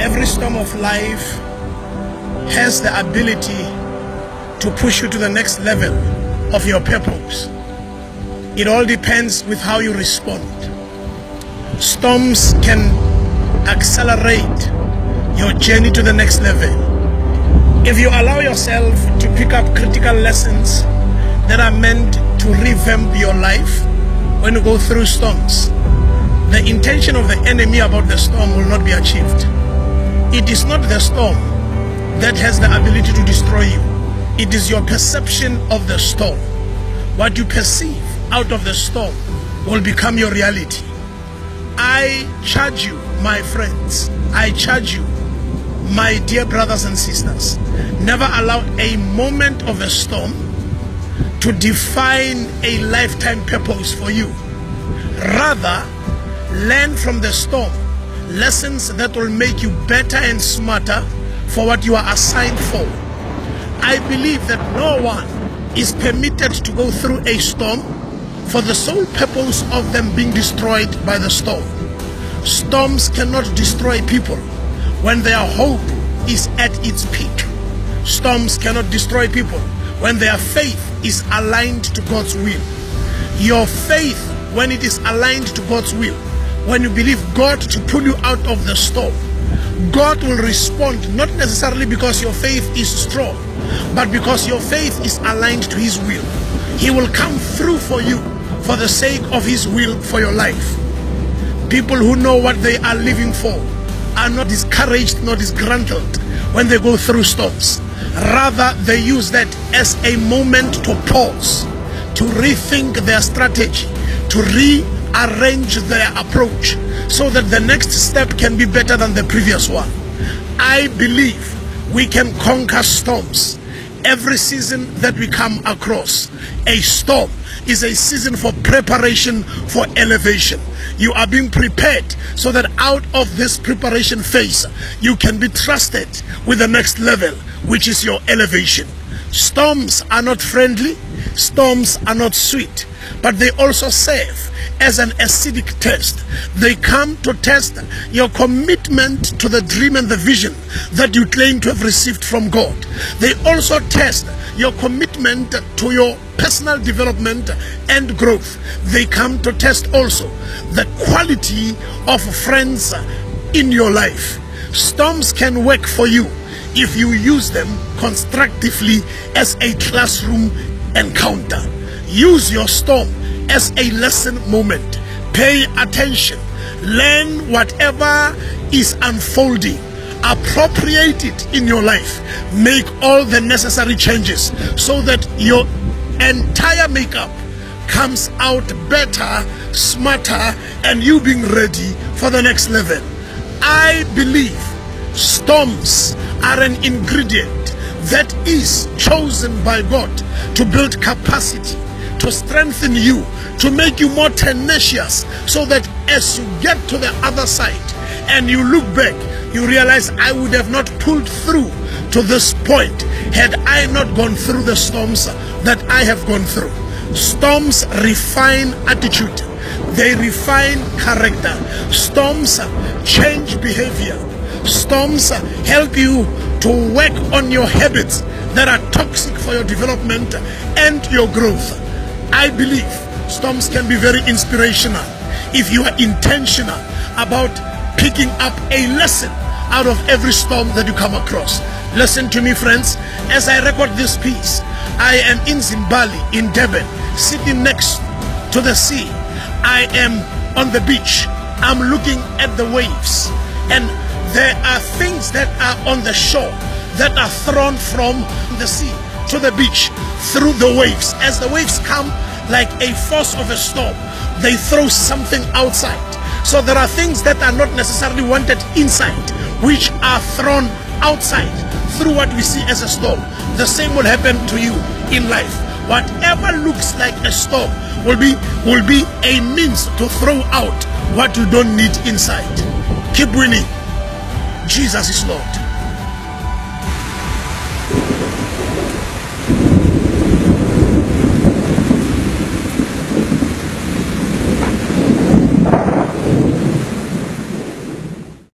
Every storm of life has the ability to push you to the next level of your purpose. It all depends with how you respond. Storms can accelerate your journey to the next level. If you allow yourself to pick up critical lessons that are meant to revamp your life when you go through storms, the intention of the enemy about the storm will not be achieved. It is not the storm that has the ability to destroy you. It is your perception of the storm. What you perceive out of the storm will become your reality. I charge you, my friends, I charge you, my dear brothers and sisters, never allow a moment of a storm to define a lifetime purpose for you. Rather, learn from the storm lessons that will make you better and smarter for what you are assigned for. I believe that no one is permitted to go through a storm for the sole purpose of them being destroyed by the storm. Storms cannot destroy people when their hope is at its peak. Storms cannot destroy people when their faith is aligned to God's will. Your faith, when it is aligned to God's will, when you believe God to pull you out of the storm, God will respond, not necessarily because your faith is strong, but because your faith is aligned to His will. He will come through for you for the sake of His will for your life. People who know what they are living for are not discouraged nor disgruntled when they go through storms. Rather, they use that as a moment to pause, to rethink their strategy, to rearrange their approach, so that the next step can be better than the previous one. I believe we can conquer storms. Every season that we come across, a storm is a season for preparation for elevation. You are being prepared so that out of this preparation phase, you can be trusted with the next level, which is your elevation. Storms are not friendly, storms are not sweet, but they also serve as an acidic test. They come to test your commitment to the dream and the vision that you claim to have received from God. They also test your commitment to your personal development and growth. They come to test also the quality of friends in your life. Storms can work for you if you use them constructively as a classroom encounter. Use your storm as a lesson moment. Pay attention. Learn whatever is unfolding. Appropriate it in your life. Make all the necessary changes so that your entire makeup comes out better, smarter, and you being ready for the next level. I believe storms are an ingredient that is chosen by God to build capacity, to strengthen you, to make you more tenacious, so that as you get to the other side and you look back, you realize, I would have not pulled through to this point had I not gone through the storms that I have gone through. Storms refine attitude, they refine character. Storms change behavior. Storms help you to work on your habits that are toxic for your development and your growth. I believe storms can be very inspirational if you are intentional about picking up a lesson out of every storm that you come across. Listen to me, friends. As I record this piece, I am in Zimbabwe, in Durban, sitting next to the sea. I am on the beach. I'm looking at the waves, and there are things that are on the shore that are thrown from the sea to the beach through the waves. As the waves come like a force of a storm, they throw something outside. So there are things that are not necessarily wanted inside, which are thrown outside through what we see as a storm. The same will happen to you in life. Whatever looks like a storm will be a means to throw out what you don't need inside. Keep winning. Jesus is Lord.